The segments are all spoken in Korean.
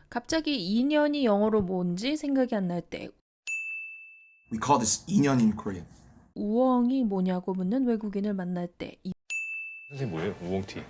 갑자기 2년이 영어로 뭔지 생각이 안 날 때, We call this 2년 in Korean. 우엉이 뭐냐고 묻는 외국인을 만날 때, 선생님 뭐예요? 우엉티.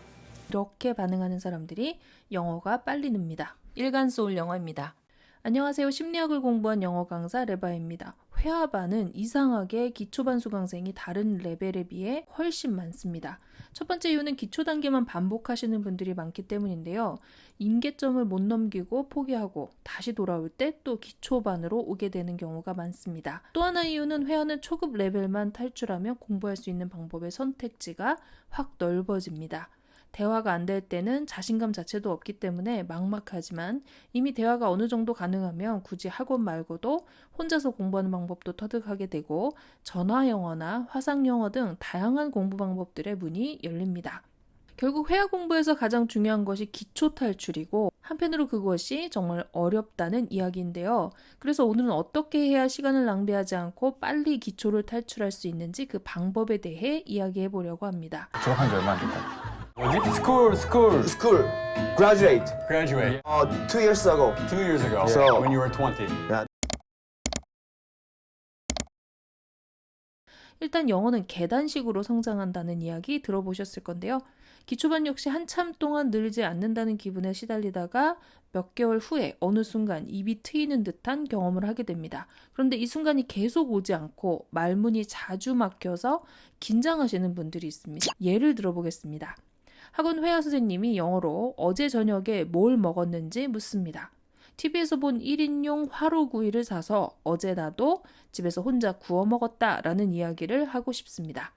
이렇게 반응하는 사람들이 영어가 빨리 늡니다. 일간소울 영어입니다. 안녕하세요. 심리학을 공부한 영어 강사 레바입니다. 회화반은 이상하게 기초반 수강생이 다른 레벨에 비해 훨씬 많습니다. 첫 번째 이유는 기초 단계만 반복하시는 분들이 많기 때문인데요. 임계점을 못 넘기고 포기하고 다시 돌아올 때 또 기초반으로 오게 되는 경우가 많습니다. 또 하나 이유는 회화는 초급 레벨만 탈출하면 공부할 수 있는 방법의 선택지가 확 넓어집니다. 대화가 안 될 때는 자신감 자체도 없기 때문에 막막하지만 이미 대화가 어느 정도 가능하면 굳이 학원 말고도 혼자서 공부하는 방법도 터득하게 되고 전화 영어나 화상 영어 등 다양한 공부 방법들의 문이 열립니다. 결국 회화 공부에서 가장 중요한 것이 기초 탈출이고 한편으로 그것이 정말 어렵다는 이야기인데요. 그래서 오늘은 어떻게 해야 시간을 낭비하지 않고 빨리 기초를 탈출할 수 있는지 그 방법에 대해 이야기해 보려고 합니다. 졸업한 지 얼마 안 됐다. 뭐지? School. School, graduate, Graduate 2 years ago. 2 years ago. So- when you were 20. 일단 영어는 계단식으로 성장한다는 이야기 들어보셨을 건데요. 기초반 역시 한참 동안 늘지 않는다는 기분에 시달리다가 몇 개월 후에 어느 순간 입이 트이는 듯한 경험을 하게 됩니다. 그런데 이 순간이 계속 오지 않고 말문이 자주 막혀서 긴장하시는 분들이 있습니다. 예를 들어보겠습니다. 학원 회화 선생님이 영어로 어제 저녁에 뭘 먹었는지 묻습니다. TV에서 본 1인용 화로구이를 사서 어제 나도 집에서 혼자 구워 먹었다라는 이야기를 하고 싶습니다.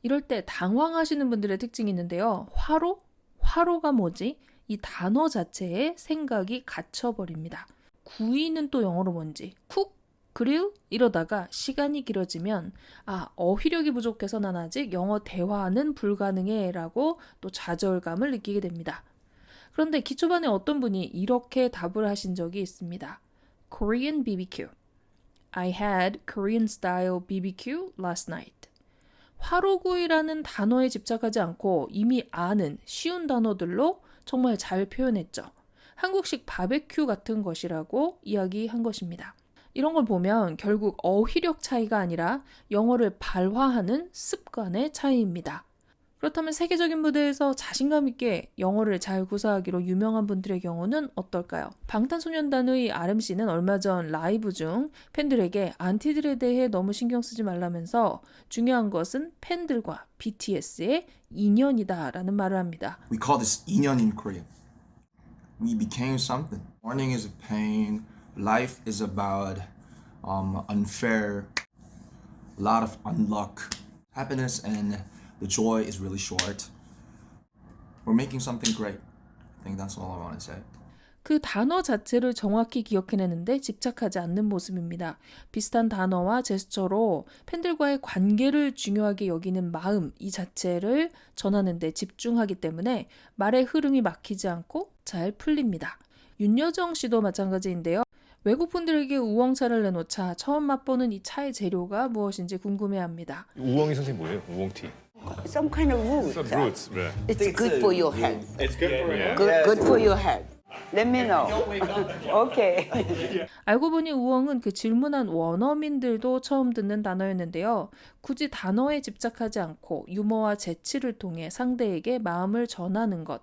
이럴 때 당황하시는 분들의 특징이 있는데요. 화로? 화로가 뭐지? 이 단어 자체에 생각이 갇혀버립니다. 구이는 또 영어로 뭔지? 쿡? 그릴? 이러다가 시간이 길어지면 어휘력이 부족해서 난 아직 영어 대화는 불가능해 라고 또 좌절감을 느끼게 됩니다. 그런데 기초반에 어떤 분이 이렇게 답을 하신 적이 있습니다. Korean BBQ. I had Korean style BBQ last night. 화로구이라는 단어에 집착하지 않고 이미 아는 쉬운 단어들로 정말 잘 표현했죠. 한국식 바베큐 같은 것이라고 이야기한 것입니다. 이런 걸 보면 결국 어휘력 차이가 아니라 영어를 발화하는 습관의 차이입니다. 그렇다면 세계적인 무대에서 자신감 있게 영어를 잘 구사하기로 유명한 분들의 경우는 어떨까요? 방탄소년단의 RMC는 얼마 전 라이브 중 팬들에게 안티들에 대해 너무 신경 쓰지 말라면서 중요한 것은 팬들과 BTS의 인연이다 라는 말을 합니다. We call this 2년 in Korean. We became something. Morning is a pain. Life is about unfair, a lot of unluck. Happiness and the joy is really short. We're making something great. I think that's all I want to say. 그 단어 자체를 정확히 기억해내는데 집착하지 않는 모습입니다. 비슷한 단어와 제스처로 팬들과의 관계를 중요하게 여기는 마음 이 자체를 전하는 데 집중하기 때문에 말의 흐름이 막히지 않고 잘 풀립니다. 윤여정 씨도 마찬가지인데요. 외국분들에게 우엉차를 내놓자 처음 맛보는 이 차의 재료가 무엇인지 궁금해합니다. 우엉이 선생님 뭐예요? 우엉티. Some kind of root. Some roots. 네. It's good for your health. It's good for you. Good for your health. Let me know. Okay. 알고 보니 우엉은 그 질문한 원어민들도 처음 듣는 단어였는데요. 굳이 단어에 집착하지 않고 유머와 재치를 통해 상대에게 마음을 전하는 것.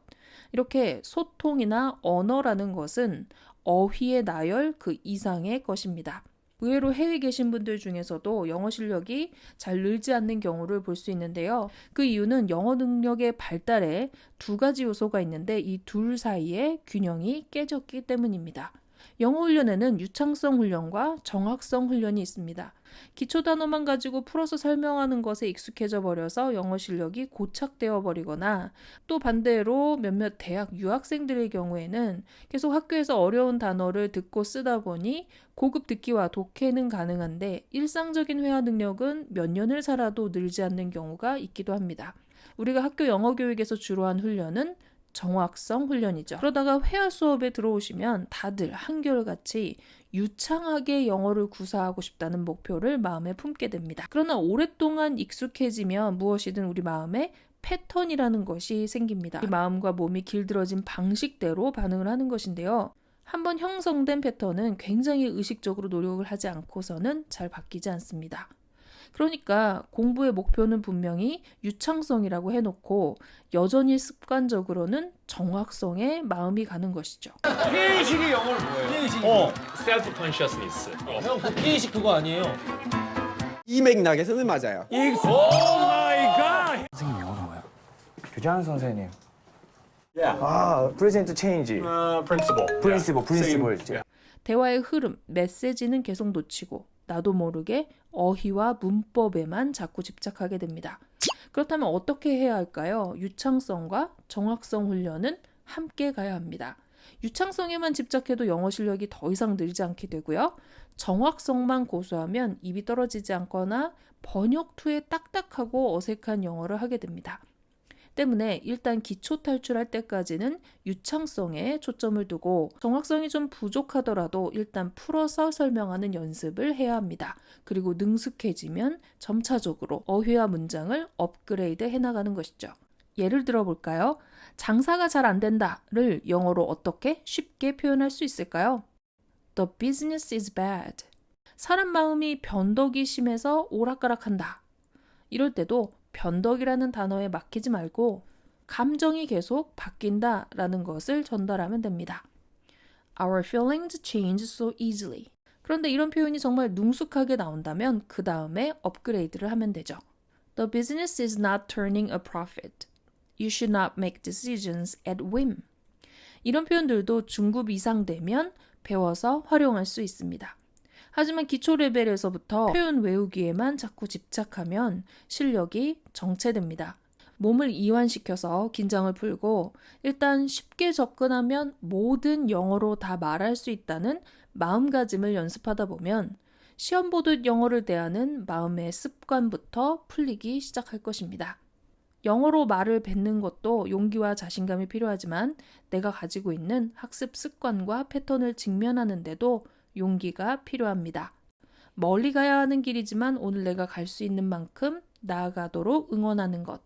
이렇게 소통이나 언어라는 것은 어휘의 나열 그 이상의 것입니다. 의외로 해외에 계신 분들 중에서도 영어 실력이 잘 늘지 않는 경우를 볼 수 있는데요. 그 이유는 영어 능력의 발달에 두 가지 요소가 있는데 이 둘 사이의 균형이 깨졌기 때문입니다. 영어 훈련에는 유창성 훈련과 정확성 훈련이 있습니다. 기초 단어만 가지고 풀어서 설명하는 것에 익숙해져 버려서 영어 실력이 고착되어 버리거나 또 반대로 몇몇 대학 유학생들의 경우에는 계속 학교에서 어려운 단어를 듣고 쓰다 보니 고급 듣기와 독해는 가능한데 일상적인 회화 능력은 몇 년을 살아도 늘지 않는 경우가 있기도 합니다. 우리가 학교 영어 교육에서 주로 한 훈련은 정확성 훈련이죠. 그러다가 회화 수업에 들어오시면 다들 한결같이 유창하게 영어를 구사하고 싶다는 목표를 마음에 품게 됩니다. 그러나 오랫동안 익숙해지면 무엇이든 우리 마음에 패턴이라는 것이 생깁니다. 이 마음과 몸이 길들어진 방식대로 반응을 하는 것인데요. 한번 형성된 패턴은 굉장히 의식적으로 노력을 하지 않고서는 잘 바뀌지 않습니다. 그러니까 공부의 목표는 분명히 유창성이라고 해놓고 여전히 습관적으로는 정확성에 마음이 가는 것이죠. 피해의식이 영어로 뭐예요? 피해의식이 self consciousness. 형, 그 피해의식 그거 아니에요? 이 맥락에서는 맞아요. 교장 선생님. present change. principle. 대화의 흐름, 메시지는 계속 놓치고 나도 모르게 어휘와 문법에만 자꾸 집착하게 됩니다. 그렇다면 어떻게 해야 할까요? 유창성과 정확성 훈련은 함께 가야 합니다. 유창성에만 집착해도 영어 실력이 더 이상 늘지 않게 되고요. 정확성만 고수하면 입이 떨어지지 않거나 번역투에 딱딱하고 어색한 영어를 하게 됩니다. 때문에 일단 기초 탈출할 때까지는 유창성에 초점을 두고 정확성이 좀 부족하더라도 일단 풀어서 설명하는 연습을 해야 합니다. 그리고 능숙해지면 점차적으로 어휘와 문장을 업그레이드 해나가는 것이죠. 예를 들어볼까요? 장사가 잘 안 된다를 영어로 어떻게 쉽게 표현할 수 있을까요? The business is bad. 사람 마음이 변덕이 심해서 오락가락한다. 이럴 때도 변덕이라는 단어에 막히지 말고 감정이 계속 바뀐다라는 것을 전달하면 됩니다. Our feelings change so easily. 그런데 이런 표현이 정말 능숙하게 나온다면 그 다음에 업그레이드를 하면 되죠. The business is not turning a profit. You should not make decisions at whim. 이런 표현들도 중급 이상 되면 배워서 활용할 수 있습니다. 하지만 기초 레벨에서부터 표현 외우기에만 자꾸 집착하면 실력이 정체됩니다. 몸을 이완시켜서 긴장을 풀고 일단 쉽게 접근하면 모든 영어로 다 말할 수 있다는 마음가짐을 연습하다 보면 시험 보듯 영어를 대하는 마음의 습관부터 풀리기 시작할 것입니다. 영어로 말을 뱉는 것도 용기와 자신감이 필요하지만 내가 가지고 있는 학습 습관과 패턴을 직면하는데도 용기가 필요합니다. 멀리 가야 하는 길이지만 오늘 내가 갈 수 있는 만큼 나아가도록 응원하는 것.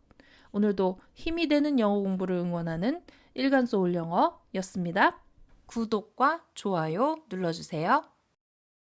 오늘도 힘이 되는 영어 공부를 응원하는 일간소울 영어였습니다. 구독과 좋아요 눌러주세요.